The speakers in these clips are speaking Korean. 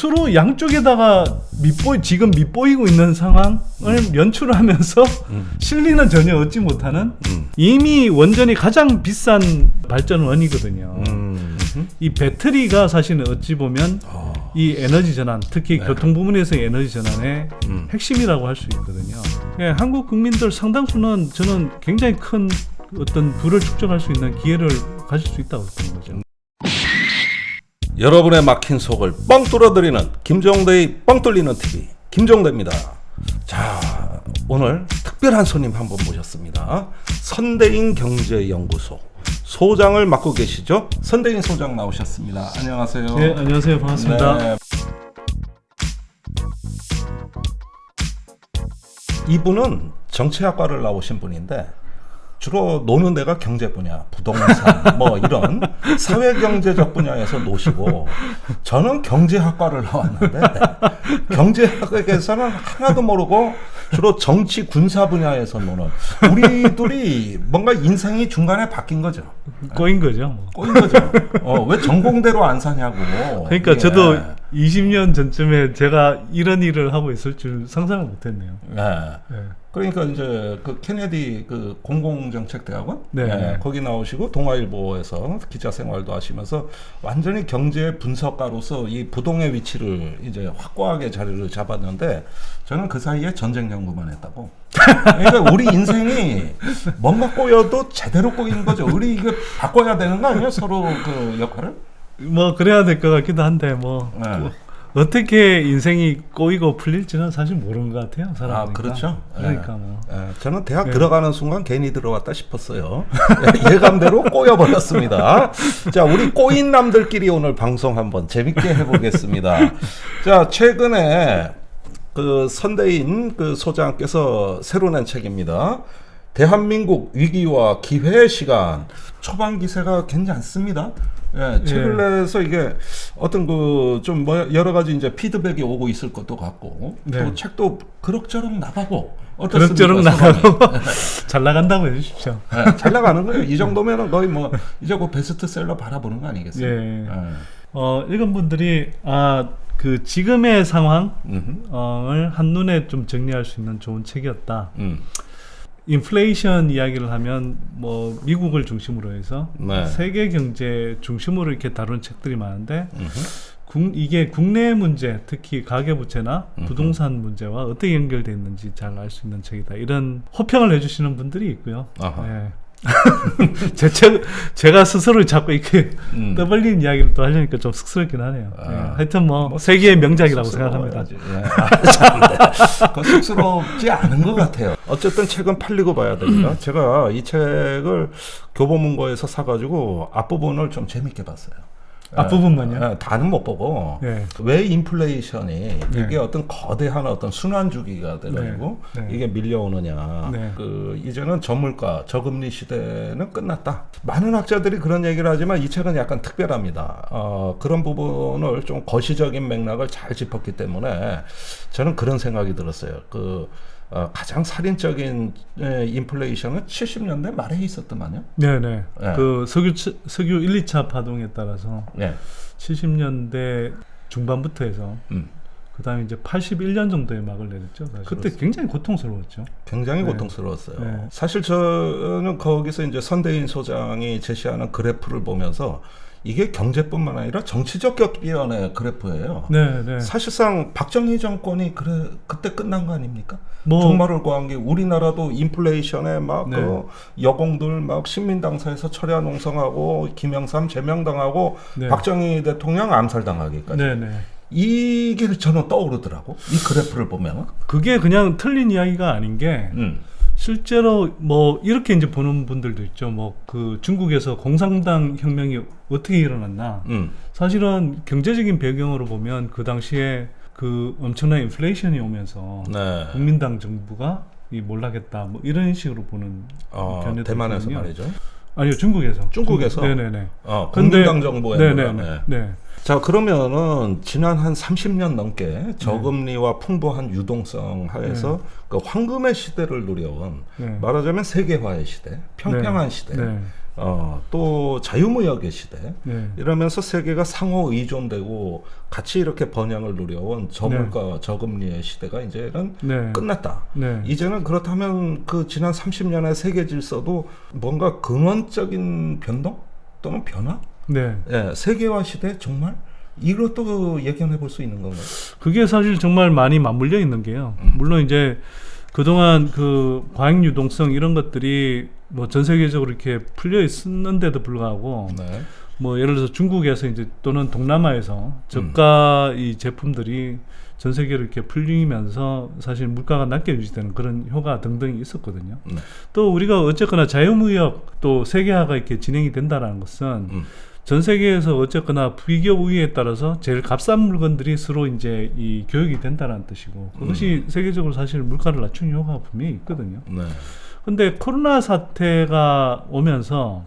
스스로 양쪽에다가 지금 밉보이고 있는 상황을 연출하면서 실리는 전혀 얻지 못하는 이미 원전이 가장 비싼 발전원이거든요. 이 배터리가 사실은 어찌 보면 이 에너지 전환, 특히 교통 부문에서의 에너지 전환의 핵심이라고 할 수 있거든요. 예, 한국 국민들 상당수는 저는 굉장히 큰 어떤 부를 축적할 수 있는 기회를 가질 수 있다고 보는 거죠. 여러분의 막힌 속을 뻥 뚫어드리는 김정대의 뻥 뚫리는 TV 김정대입니다. 자, 오늘 특별한 손님 한 분 모셨습니다. 선대인 경제연구소 소장을 맡고 계시죠? 선대인 소장 나오셨습니다. 안녕하세요. 네, 안녕하세요. 반갑습니다. 네. 이분은 정치학과를 나오신 분인데 주로 노는 데가 경제 분야, 부동산, 뭐 이런 사회경제적 분야에서 노시고, 저는 경제학과를 나왔는데 경제학에서는 하나도 모르고 주로 정치 군사 분야에서 노는 우리 둘이 뭔가 인생이 중간에 바뀐 거죠. 꼬인 거죠. 뭐. 꼬인 거죠. 왜 전공대로 안 사냐고. 그러니까 예. 저도 20년 전쯤에 제가 이런 일을 하고 있을 줄 상상을 못했네요. 네. 네. 그러니까 이제 그 케네디 그 공공정책대학원 네. 거기 나오시고 동아일보에서 기자 생활도 하시면서 완전히 경제 분석가로서 이 부동의 위치를 이제 확고하게 자리를 잡았는데 저는 그 사이에 전쟁 연구만 했다고. 그러니까 우리 인생이 뭔가 꼬여도 제대로 꼬이는 거죠. 우리 이거 바꿔야 되는 거 아니에요? 서로 그 역할을? 뭐 그래야 될 것 같기도 한데 뭐 네. 어떻게 인생이 꼬이고 풀릴지는 사실 모르는 것 같아요. 사람이니까. 아, 그렇죠. 그러니까 뭐. 저는 대학 들어가는 순간 괜히 들어왔다 싶었어요. 예감대로 꼬여버렸습니다. 자, 우리 꼬인 남들끼리 오늘 방송 한번 재밌게 해보겠습니다. 자, 최근에 그 선대인 그 소장께서 새로 낸 책입니다. 대한민국 위기와 기회의 시간. 초반 기세가 괜찮습니다. 예, 책을 내서 이게 어떤 그 좀 뭐 여러 가지 이제 피드백이 오고 있을 것도 같고 또 책도 그럭저럭 나가고 그럭저럭 나가고 잘 나간다고 해주십시오. 네, 잘 나가는 거예요. 이 정도면은 거의 뭐 이제 그 베스트셀러 바라보는 거 아니겠어요? 예. 읽은 분들이 그 지금의 상황을 한눈에 좀 정리할 수 있는 좋은 책이었다. 인플레이션 이야기를 하면 뭐 미국을 중심으로 해서 세계 경제 중심으로 이렇게 다루는 책들이 많은데 이게 국내 문제, 특히 가계부채나 부동산 문제와 어떻게 연결되어 있는지 잘 알 수 있는 책이다. 이런 호평을 해주시는 분들이 있고요. 네. 제가 스스로 자꾸 이렇게 떠벌리는 이야기를 또 하려니까 좀 쑥스럽긴 하네요. 하여튼 뭐 세계의 명작이라고 생각합니다. 쑥스럽지 않은 것 같아요. 어쨌든 책은 팔리고 봐야 됩니다. 제가 이 책을 교보문고에서 사가지고 앞부분을 좀 재밌게 봤어요. 앞부분만요? 다는 못 보고 왜 인플레이션이 이게 어떤 거대한 어떤 순환 주기가 돼가지고 이게 밀려오느냐. 그 이제는 저물가, 저금리 시대는 끝났다. 많은 학자들이 그런 얘기를 하지만 이 책은 약간 특별합니다. 그런 부분을 좀 거시적인 맥락을 잘 짚었기 때문에 저는 그런 생각이 들었어요. 가장 살인적인 인플레이션은 70년대 말에 있었더만요. 네네. 그 석유 1, 2차 파동에 따라서 70년대 중반부터 해서 그 다음에 이제 81년 정도에 막을 내렸죠. 사실. 그때 굉장히 고통스러웠죠. 굉장히 고통스러웠어요. 사실 저는 거기서 이제 선대인 소장이 제시하는 그래프를 보면서 이게 경제뿐만 아니라 정치적 격변의 그래프예요. 사실상 박정희 정권이 그때 끝난 거 아닙니까? 종말을 구한 게 우리나라도 인플레이션에 막 그 여공들 막 신민당사에서 철야 농성하고 김영삼 제명당하고 박정희 대통령 암살당하기까지. 이게 저는 떠오르더라고. 이 그래프를 보면 그게 그냥 틀린 이야기가 아닌 게. 실제로 뭐 이렇게 이제 보는 분들도 있죠. 뭐 그 중국에서 공산당 혁명이 어떻게 일어났나. 사실은 경제적인 배경으로 보면 그 당시에 그 엄청난 인플레이션이 오면서 국민당 정부가 몰락했다. 뭐 이런 식으로 보는 견해도 대만에서 있거든요. 말이죠. 아니요, 중국에서. 네네네. 국민당 정부에. 네. 자, 그러면은 지난 한 30년 넘게 저금리와 풍부한 유동성 하에서 그 황금의 시대를 누려온 말하자면 세계화의 시대, 평평한 시대. 또 자유무역의 시대 네. 이러면서 세계가 상호 의존되고 같이 이렇게 번영을 누려온 저물가 저금리의 시대가 이제는 네. 끝났다. 네. 이제는 그렇다면 그 지난 30년의 세계 질서도 뭔가 근원적인 변동 또는 변화? 네. 예, 세계화 시대 정말 이것도 예견해 볼 수 있는 건가요? 그게 사실 정말 많이 맞물려 있는 게요. 물론 이제 그동안 그 과잉 유동성 이런 것들이 뭐 전 세계적으로 이렇게 풀려 있었는데도 불구하고 네. 뭐 예를 들어서 중국에서 이제 또는 동남아에서 저가 이 제품들이 전 세계로 이렇게 풀리면서 사실 물가가 낮게 유지되는 그런 효과 등등이 있었거든요. 네. 또 우리가 어쨌거나 자유무역 또 세계화가 이렇게 진행이 된다라는 것은 전 세계에서 어쨌거나 비교 우위에 따라서 제일 값싼 물건들이 서로 이제 이 교역이 된다라는 뜻이고 그것이 세계적으로 사실 물가를 낮추는 효과가 분명히 있거든요. 네. 근데 코로나 사태가 오면서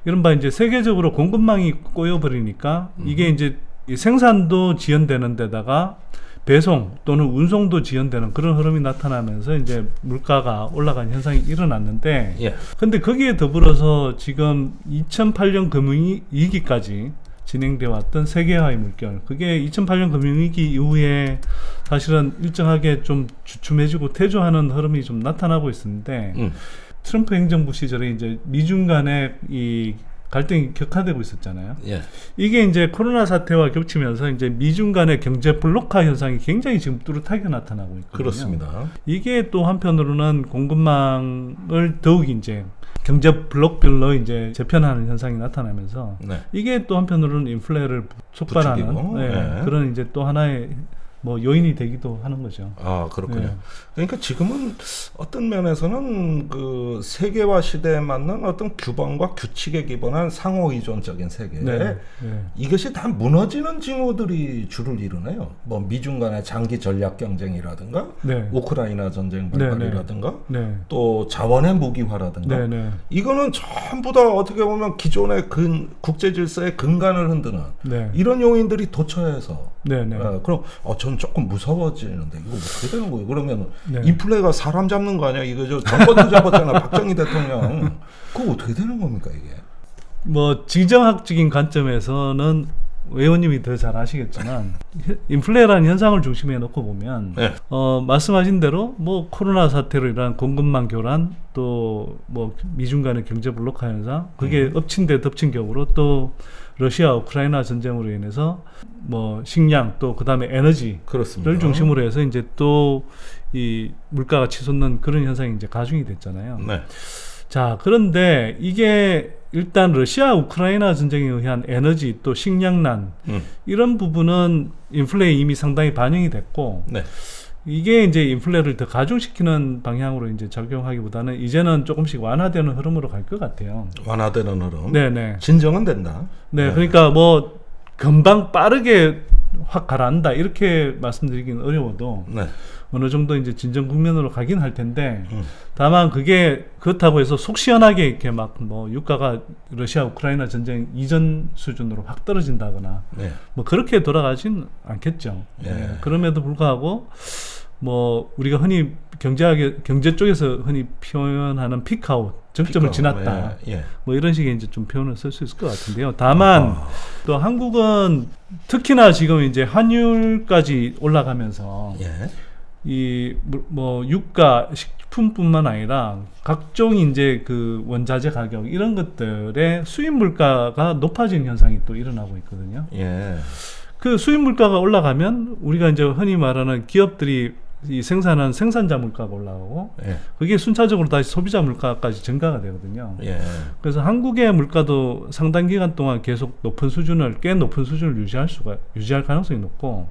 이른바 이제 세계적으로 공급망이 꼬여버리니까 이게 이제 이 생산도 지연되는 데다가 배송 또는 운송도 지연되는 그런 흐름이 나타나면서 이제 물가가 올라간 현상이 일어났는데 예. 근데 거기에 더불어서 지금 2008년 금융위기까지 진행되어 왔던 세계화의 물결 그게 2008년 금융위기 이후에 사실은 일정하게 좀 주춤해지고 퇴조하는 흐름이 좀 나타나고 있었는데 트럼프 행정부 시절에 이제 미중 간의 이 갈등이 격화되고 있었잖아요. 예. 이게 이제 코로나 사태와 겹치면서 이제 미중 간의 경제 블록화 현상이 굉장히 지금 뚜렷하게 나타나고 있거든요. 그렇습니다. 이게 또 한편으로는 공급망을 더욱 이제 경제 블록별로 이제 재편하는 현상이 나타나면서 네. 이게 또 한편으로는 인플레를 촉발하는 부추기고, 네. 그런 이제 또 하나의 뭐 요인이 되기도 하는 거죠. 아, 그렇군요. 네. 그러니까 지금은 어떤 면에서는 그 세계화 시대에 맞는 어떤 규범과 규칙에 기반한 상호 의존적인 세계. 네. 네. 이것이 다 무너지는 징후들이 주를 이루네요. 뭐 미중 간의 장기 전략 경쟁이라든가, 네. 우크라이나 전쟁 발발이라든가, 네. 또 자원의 무기화라든가. 네. 네. 이거는 전부 다 어떻게 보면 기존의 국제 질서의 근간을 흔드는 네. 이런 요인들이 도처에서. 네. 네. 그럼 전 조금 무서워지는데 이거 어떻게 되는 거예요? 그러면 네. 인플레가 사람 잡는 거 아니야? 이거 저 정권도 잡았잖아. 박정희 대통령. 그거 어떻게 되는 겁니까 이게? 뭐 지정학적인 관점에서는 의원님이 더 잘 아시겠지만 인플레라는 현상을 중심에 놓고 보면 네. 말씀하신 대로 뭐 코로나 사태로 인한 공급망 교란 또 뭐 미중 간의 경제 블록화 현상 그게 엎친 데 덮친 격으로 또 러시아 우크라이나 전쟁으로 인해서 뭐 식량 또 그다음에 에너지를 그렇습니다. 중심으로 해서 이제 또 이 물가가 치솟는 그런 현상이 이제 가중이 됐잖아요. 네. 자, 그런데 이게 일단 러시아 우크라이나 전쟁에 의한 에너지 또 식량난 이런 부분은 인플레에 이미 상당히 반영이 됐고 네. 이게 이제 인플레를 더 가중시키는 방향으로 이제 작용하기보다는 이제는 조금씩 완화되는 흐름으로 갈 것 같아요. 완화되는 흐름. 네네. 진정은 된다. 네, 그러니까 뭐 금방 빠르게 확 가라앉다 이렇게 말씀드리긴 어려워도 네. 어느 정도 이제 진정 국면으로 가긴 할 텐데 다만 그게 그렇다고 해서 속 시원하게 이렇게 막 뭐 유가가 러시아 우크라이나 전쟁 이전 수준으로 확 떨어진다거나 네. 뭐 그렇게 돌아가진 않겠죠. 예. 네, 그럼에도 불구하고 뭐 우리가 흔히 경제 쪽에서 흔히 표현하는 피크아웃 정점을 피크아웃, 지났다. 예. 뭐 이런 식의 이제 좀 표현을 쓸 수 있을 것 같은데요. 다만 또 한국은 특히나 지금 이제 환율까지 올라가면서 예. 이 뭐 유가 식품뿐만 아니라 각종 이제 그 원자재 가격 이런 것들의 수입 물가가 높아지는 현상이 또 일어나고 있거든요. 예. 그 수입 물가가 올라가면 우리가 이제 흔히 말하는 기업들이 이 생산한 생산자 물가가 올라가고 예. 그게 순차적으로 다시 소비자 물가까지 증가가 되거든요. 예. 그래서 한국의 물가도 상당 기간 동안 계속 꽤 높은 수준을 유지할 가능성이 높고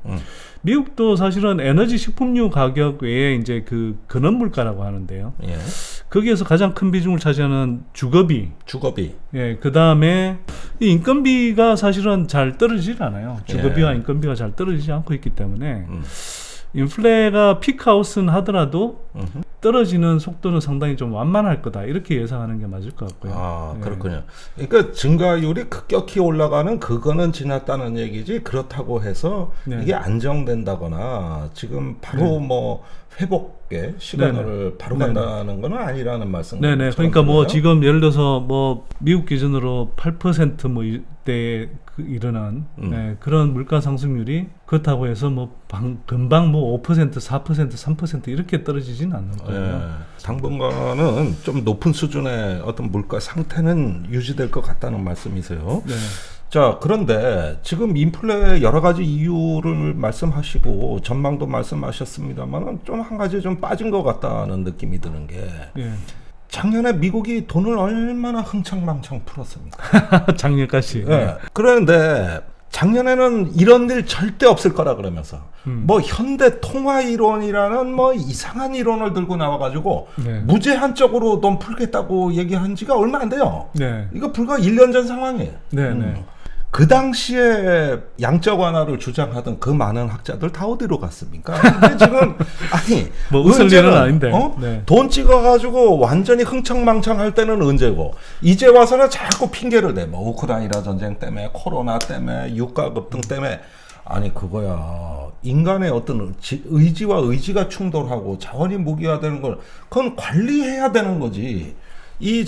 미국도 사실은 에너지 식품류 가격 외에 이제 그 근원 물가라고 하는데요. 예. 거기에서 가장 큰 비중을 차지하는 주거비, 주거비. 예, 그 다음에 이 인건비가 사실은 잘 떨어지질 않아요. 주거비와 인건비가 잘 떨어지지 않고 있기 때문에 인플레가 피크아웃은 하더라도 떨어지는 속도는 상당히 좀 완만할 거다 이렇게 예상하는 게 맞을 것 같고요. 아, 예. 그렇군요. 그러니까 증가율이 급격히 올라가는 그거는 지났다는 얘기지 그렇다고 해서 네. 이게 안정된다거나 지금 바로 뭐 회복의 시간을 바로 네네. 간다는 건 아니라는 말씀. 네네. 그러니까 뭐 지금 예를 들어서 뭐 미국 기준으로 8%뭐 이때 일어난 그런 물가 상승률이 그렇다고 해서 뭐 금방 뭐 5%, 4%, 3% 이렇게 떨어지지는 않는 거예요. 당분간은 좀 높은 수준의 어떤 물가 상태는 유지될 것 같다는 말씀이세요. 네. 자, 그런데 지금 인플레 여러 가지 이유를 말씀하시고 전망도 말씀하셨습니다만 좀 한 가지 좀 빠진 것 같다는 느낌이 드는 게 예. 작년에 미국이 돈을 얼마나 흥청망청 풀었습니까? 작년까지. 네. 그런데 작년에는 이런 일 절대 없을 거라 그러면서 뭐 현대 통화 이론이라는 뭐 이상한 이론을 들고 나와가지고 네. 무제한적으로 돈 풀겠다고 얘기한 지가 얼마 안 돼요. 네. 이거 불과 1년 전 상황이에요. 네. 네. 그 당시에 양적 완화를 주장하던 그 많은 학자들 다 어디로 갔습니까? 근데 지금 아니 뭐 웃을 일은 아닌데. 네. 돈 찍어가지고 완전히 흥청망청할 때는 언제고 이제 와서는 자꾸 핑계를 대. 뭐 우크라이나 전쟁 때문에 코로나 때문에 유가 급등 때문에 아니 그거야 인간의 어떤 의지와 의지가 충돌하고 자원이 무기화되는 걸 그건 관리해야 되는 거지. 이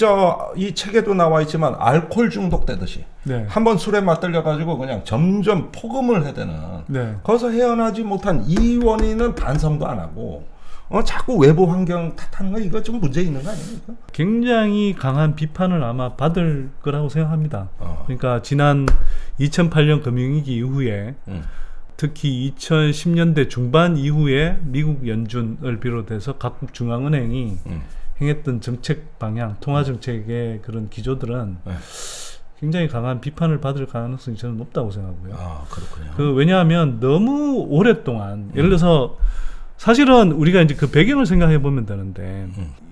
책에도 나와 있지만 알코올 중독되듯이 네. 한번 술에 맞들려 가지고 그냥 점점 폭음을 해대는 네. 거기서 헤어나지 못한 이 원인은 반성도 안 하고 자꾸 외부 환경 탓하는 거 이거 좀 문제 있는 거 아닙니까? 굉장히 강한 비판을 아마 받을 거라고 생각합니다. 그러니까 지난 2008년 금융위기 이후에 특히 2010년대 중반 이후에 미국 연준을 비롯해서 각국 중앙은행이 행했던 정책 방향, 통화 정책의 그런 기조들은 굉장히 강한 비판을 받을 가능성이 저는 높다고 생각하고요. 아, 그렇군요. 왜냐하면 너무 오랫동안 예를 들어서 사실은 우리가 이제 그 배경을 생각해 보면 되는데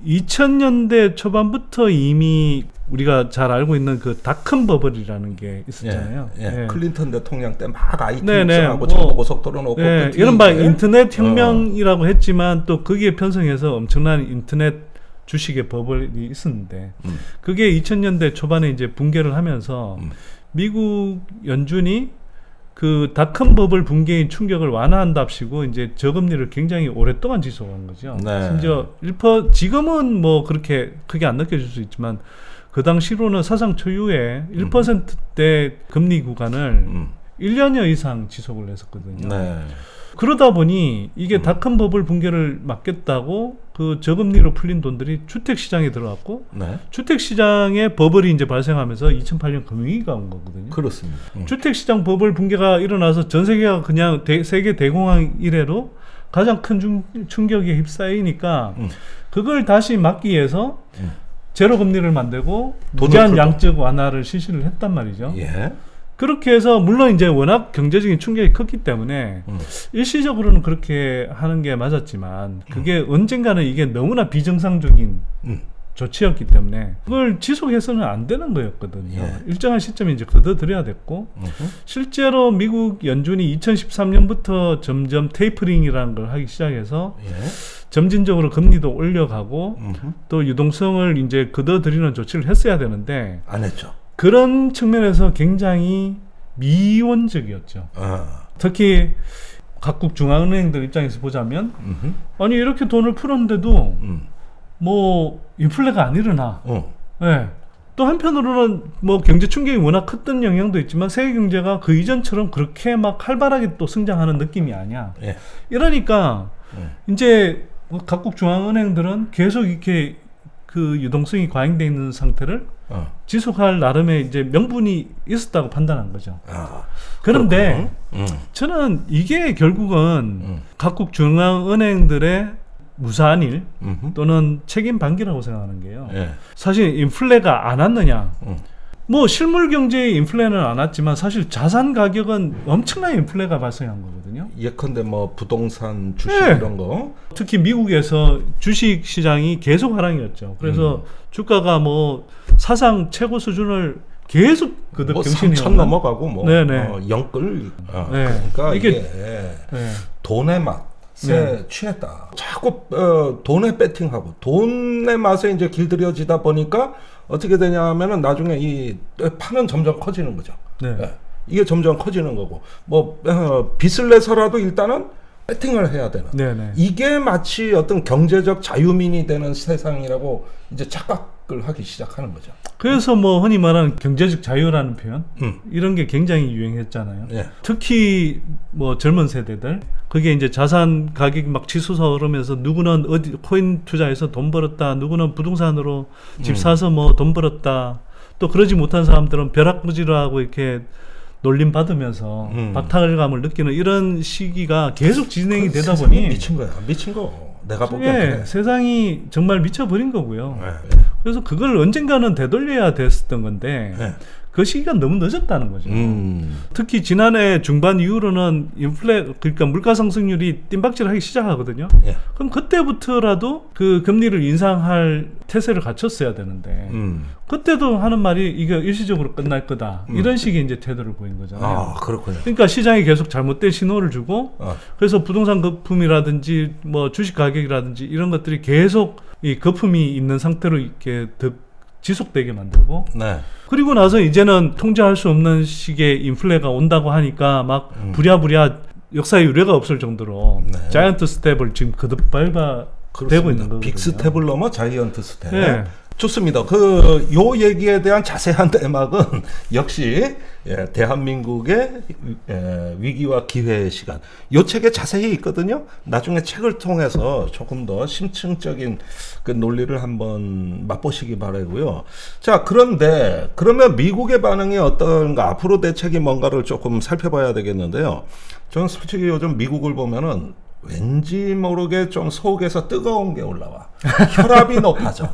2000년대 초반부터 이미 우리가 잘 알고 있는 그 닷컴 버블이라는 게 있었잖아요. 예. 클린턴 대통령 때 막 IT 네네. 입성하고 정보고속도로 놓고 이른바 인터넷 혁명이라고 했지만 또 거기에 편성해서 엄청난 인터넷 주식의 버블이 있었는데 그게 2000년대 초반에 이제 붕괴를 하면서 미국 연준이 그 닷컴 버블 붕괴의 충격을 완화한답시고 이제 저금리를 굉장히 오랫동안 지속한 거죠. 네. 심지어 1% 지금은 뭐 그렇게 안 느껴질 수 있지만 그 당시로는 사상 초유의 1%대 금리 구간을 1년여 이상 지속을 했었거든요. 네. 그러다 보니 이게 닷컴 버블 붕괴를 막겠다고 그 저금리로 풀린 돈들이 주택 시장에 들어갔고 네. 주택 시장에 버블이 이제 발생하면서 2008년 금융위기가 온 거거든요. 그렇습니다. 주택 시장 버블 붕괴가 일어나서 전 세계가 그냥 세계 대공황 이래로 가장 큰 충격에 휩싸이니까 그걸 다시 막기 위해서 제로 금리를 만들고 무제한 양적 완화를 실시를 했단 말이죠. 예. 그렇게 해서 물론 이제 워낙 경제적인 충격이 컸기 때문에 일시적으로는 그렇게 하는 게 맞았지만 그게 언젠가는 이게 너무나 비정상적인 조치였기 때문에 그걸 지속해서는 안 되는 거였거든요. 예. 일정한 시점에 이제 걷어들여야 됐고 실제로 미국 연준이 2013년부터 점점 테이퍼링이라는 걸 하기 시작해서 예. 점진적으로 금리도 올려가고 또 유동성을 이제 걷어들이는 조치를 했어야 되는데 안 했죠. 그런 측면에서 굉장히 미온적이었죠. 특히 각국 중앙은행들 입장에서 보자면 아니 이렇게 돈을 풀었는데도 뭐 인플레가 안 일어나. 네. 또 한편으로는 뭐 경제 충격이 워낙 컸던 영향도 있지만 세계 경제가 그 이전처럼 그렇게 막 활발하게 또 성장하는 느낌이 아니야. 예. 이러니까 이제 각국 중앙은행들은 계속 이렇게 그 유동성이 과잉돼 있는 상태를 지속할 나름의 이제 명분이 있었다고 판단한 거죠. 그런데 저는 이게 결국은 각국 중앙은행들의 무사한 일 또는 책임 방기라고 생각하는 게요. 예. 사실 인플레가 안 왔느냐. 뭐 실물 경제의 인플레는 안 왔지만 사실 자산 가격은 엄청난 인플레가 발생한 거거든요. 예컨대 뭐 부동산 주식 네. 이런 거. 특히 미국에서 주식 시장이 계속 하락이었죠. 그래서 주가가 뭐 사상 최고 수준을 계속 그득 뭐 경신해 3천 넘어가고 뭐 네네. 영끌. 네. 그러니까 이게 이게 네. 돈의 맛, 취했다. 자꾸 돈에 배팅하고 돈의 맛에 이제 길들여지다 보니까 어떻게 되냐 하면은 나중에 이 판은 점점 커지는 거죠. 네. 예. 이게 점점 커지는 거고 뭐 빚을 내서라도 일단은 배팅을 해야 되는. 네네. 이게 마치 어떤 경제적 자유민이 되는 세상이라고 이제 착각을 하기 시작하는 거죠. 그래서 뭐 흔히 말하는 경제적 자유라는 표현 이런 게 굉장히 유행했잖아요. 예. 특히 뭐 젊은 세대들 그게 이제 자산 가격이 막 치솟아 오르면서 누구는 어디 코인 투자해서 돈 벌었다, 누구는 부동산으로 집 사서 뭐 돈 벌었다, 또 그러지 못한 사람들은 벼락부지하고 이렇게 놀림 받으면서 박탈감을 느끼는 이런 시기가 계속 진행이 되다 보니 미친 거야. 미친 거. 내가 보기엔 예, 그래. 세상이 정말 미쳐버린 거고요. 예. 그래서 그걸 언젠가는 되돌려야 됐었던 건데 예. 그 시기가 너무 늦었다는 거죠. 특히 지난해 중반 이후로는 그러니까 물가 상승률이 뜀박질하기 시작하거든요. 예. 그럼 그때부터라도 그 금리를 인상할 태세를 갖췄어야 되는데 그때도 하는 말이 이게 일시적으로 끝날 거다. 이런 식의 이제 태도를 보인 거잖아요. 아, 그렇군요. 그러니까 시장이 계속 잘못된 신호를 주고 그래서 부동산 거품이라든지 뭐 주식 가격이라든지 이런 것들이 계속 이 거품이 있는 상태로 이렇게 지속되게 만들고 네. 그리고 나서 이제는 통제할 수 없는 식의 인플레가 온다고 하니까 막 부랴부랴 역사의 유례가 없을 정도로 네. 자이언트 스텝을 지금 거듭 밟아대고 있는 거거든요. 빅 스텝을 넘어 자이언트 스텝. 네. 좋습니다. 요 얘기에 대한 자세한 내막은 역시 대한민국의 위기와 기회의 시간. 요 책에 자세히 있거든요. 나중에 책을 통해서 조금 더 심층적인 그 논리를 한번 맛보시기 바라고요. 자, 그런데 그러면 미국의 반응이 어떤가? 앞으로 대책이 뭔가를 조금 살펴봐야 되겠는데요. 저는 솔직히 요즘 미국을 보면은 왠지 모르게 좀 속에서 뜨거운 게 올라와. 혈압이 높아져.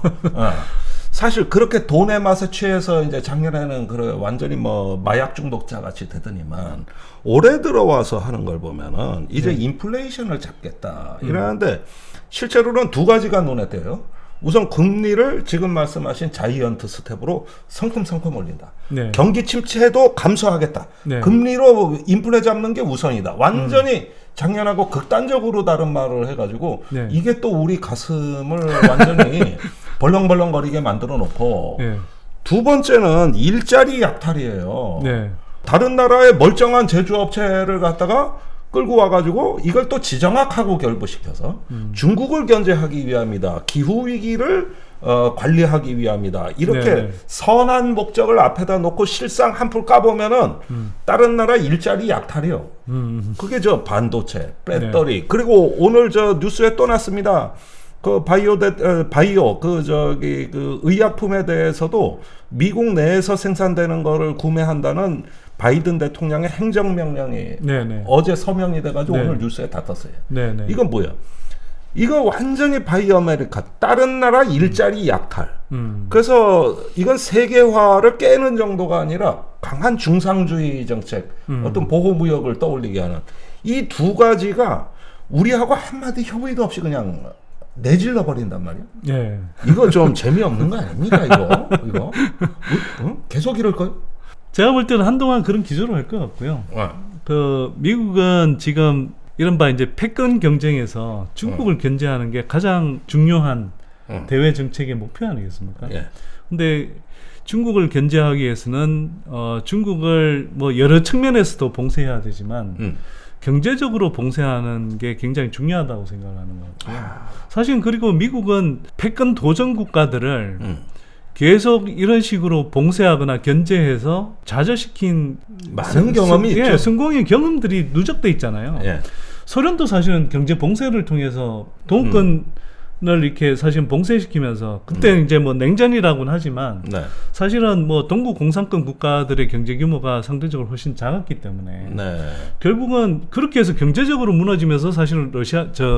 사실 그렇게 돈의 맛에 취해서 이제 작년에는 완전히 뭐 마약 중독자 같이 되더니만 올해 들어와서 하는 걸 보면은 이제 인플레이션을 잡겠다 이러는데 실제로는 두 가지가 눈에 띄어요. 우선 금리를 지금 말씀하신 자이언트 스텝으로 성큼성큼 올린다. 네. 경기 침체도 감소하겠다. 네. 금리로 인플레 잡는 게 우선이다. 완전히 작년하고 극단적으로 다른 말을 해가지고 네. 이게 또 우리 가슴을 완전히 벌렁벌렁거리게 만들어 놓고 네. 두 번째는 일자리 약탈이에요. 네. 다른 나라의 멀쩡한 제조업체를 갖다가 끌고 와가지고 이걸 또 지정학하고 결부시켜서 중국을 견제하기 위함이다. 기후위기를 관리하기 위함이다. 이렇게 네. 선한 목적을 앞에다 놓고 실상 한풀 까보면은 다른 나라 일자리 약탈이요. 그게 저 반도체, 배터리. 네. 그리고 오늘 저 뉴스에 또 났습니다. 그 바이오 그 의약품에 대해서도 미국 내에서 생산되는 거를 구매한다는 바이든 대통령의 행정명령이 네네. 어제 서명이 돼가지고 네. 오늘 뉴스에 다 떴어요. 네네. 이건 뭐야? 이거 완전히 바이 아메리카, 다른 나라 일자리 약탈. 그래서 이건 세계화를 깨는 정도가 아니라 강한 중상주의 정책, 어떤 보호무역을 떠올리게 하는 이 두 가지가 우리하고 한마디 협의도 없이 그냥 내질러 버린단 말이야. 네. 이거 좀 재미없는 거 아닙니까? 이거 응? 계속 이럴까요? 제가 볼 때는 한동안 그런 기조로 할 것 같고요. 그 미국은 지금 이른바 이제 패권 경쟁에서 중국을 견제하는 게 가장 중요한 대외 정책의 목표 아니겠습니까? 예. 근데 중국을 견제하기 위해서는 중국을 뭐 여러 측면에서도 봉쇄해야 되지만 경제적으로 봉쇄하는 게 굉장히 중요하다고 생각하는 것 같고요. 사실 그리고 미국은 패권 도전 국가들을 계속 이런 식으로 봉쇄하거나 견제해서 좌절시킨 많은 경험이 있죠. 예, 성공의 경험들이 누적돼 있잖아요. 예. 소련도 사실은 경제 봉쇄를 통해서 동권을 이렇게 사실 봉쇄시키면서 그때 이제 뭐 냉전이라고는 하지만 네. 사실은 뭐 동구 공산권 국가들의 경제 규모가 상대적으로 훨씬 작았기 때문에 네. 결국은 그렇게 해서 경제적으로 무너지면서 사실은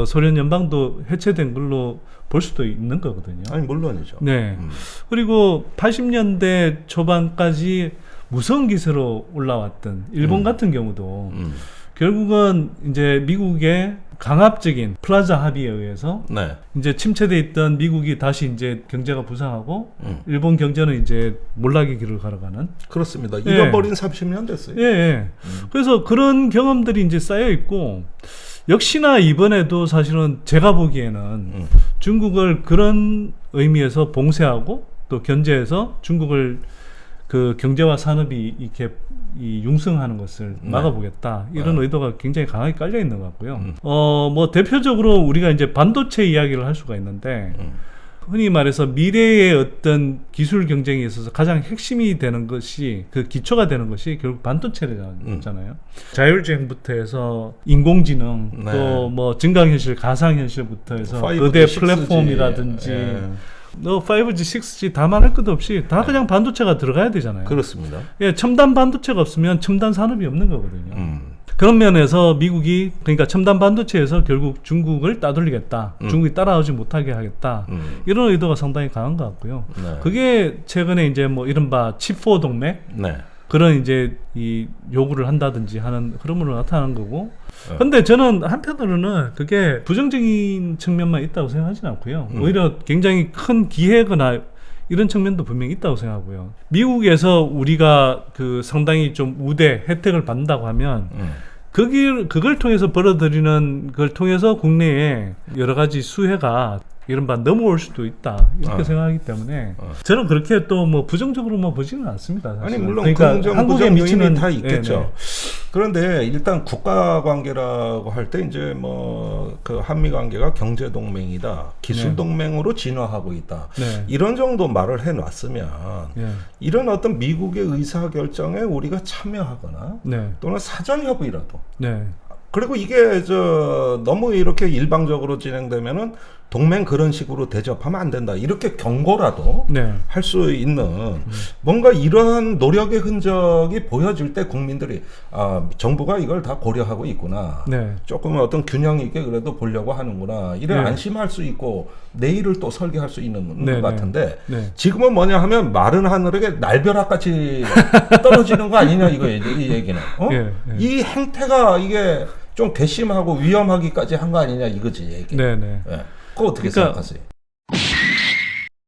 소련 연방도 해체된 걸로 볼 수도 있는 거거든요. 아니 물론이죠. 네. 그리고 80년대 초반까지 무서운 기세로 올라왔던 일본 같은 경우도 결국은 이제 미국의 강압적인 플라자 합의에 의해서 네. 이제 침체돼 있던 미국이 다시 이제 경제가 부상하고 일본 경제는 이제 몰락의 길을 걸어가는. 그렇습니다. 잃어버린 30년 됐어요. 예, 예. 그래서 그런 경험들이 이제 쌓여 있고 역시나 이번에도 사실은 제가 보기에는 중국을 그런 의미에서 봉쇄하고 또 견제해서 중국을 그 경제와 산업이 이렇게 융성하는 것을 막아보겠다 이런 의도가 굉장히 강하게 깔려 있는 것 같고요. 뭐 대표적으로 우리가 이제 반도체 이야기를 할 수가 있는데 흔히 말해서 미래의 어떤 기술 경쟁에 있어서 가장 핵심이 되는 것이 그 기초가 되는 것이 결국 반도체잖아요. 자율주행부터 해서 인공지능 네. 또 뭐 증강현실, 가상현실부터 해서 5G, 거대 6G. 플랫폼이라든지 예. 너 5G, 6G 다 말할 것 없이 다 그냥 반도체가 들어가야 되잖아요. 그렇습니다. 예, 첨단 반도체가 없으면 첨단 산업이 없는 거거든요. 그런 면에서 미국이 그러니까 첨단 반도체에서 결국 중국을 따돌리겠다. 중국이 따라오지 못하게 하겠다. 이런 의도가 상당히 강한 것 같고요. 네. 그게 최근에 이제 뭐 이른바 칩4 동맹 네. 그런 이제 이 요구를 한다든지 하는 흐름으로 나타나는 거고. 근데 저는 한편으로는 그게 부정적인 측면만 있다고 생각하지는 않고요. 오히려 굉장히 큰 기회거나 이런 측면도 분명히 있다고 생각하고요. 미국에서 우리가 그 상당히 좀 우대 혜택을 받는다고 하면 그걸 통해서 벌어들이는 걸 통해서 국내에 여러 가지 수혜가 이른바 넘어올 수도 있다 이렇게 생각하기 때문에 저는 그렇게 또 뭐 부정적으로만 보지는 않습니다. 사실은. 아니 물론 그러니까 긍정 한국에 부정 미치는 요인이 다 있겠죠. 네네. 그런데 일단 국가 관계라고 할 때 이제 뭐 그 한미 관계가 경제 동맹이다, 기술 네. 동맹으로 진화하고 있다. 네. 이런 정도 말을 해놨으면 네. 이런 어떤 미국의 의사 결정에 우리가 참여하거나 네. 또는 사전 협의라도. 네. 그리고 이게 너무 이렇게 일방적으로 진행되면은 동맹 그런 식으로 대접하면 안 된다. 이렇게 경고라도 네. 할 수 있는 뭔가 이러한 노력의 흔적이 보여질 때 국민들이 정부가 이걸 다 고려하고 있구나. 네. 조금 어떤 균형 있게 그래도 보려고 하는구나. 이래 네. 안심할 수 있고 내일을 또 설계할 수 있는 네, 것 같은데 네. 지금은 뭐냐 하면 마른 하늘에게 날벼락같이 떨어지는 거 아니냐 이 얘기는. 예, 예. 이 행태가 이게 좀 괘씸하고 위험하기까지 한 거 아니냐 이거지 얘기. 네. 네. 예. 그거 어떻게 그러니까 생각하세요?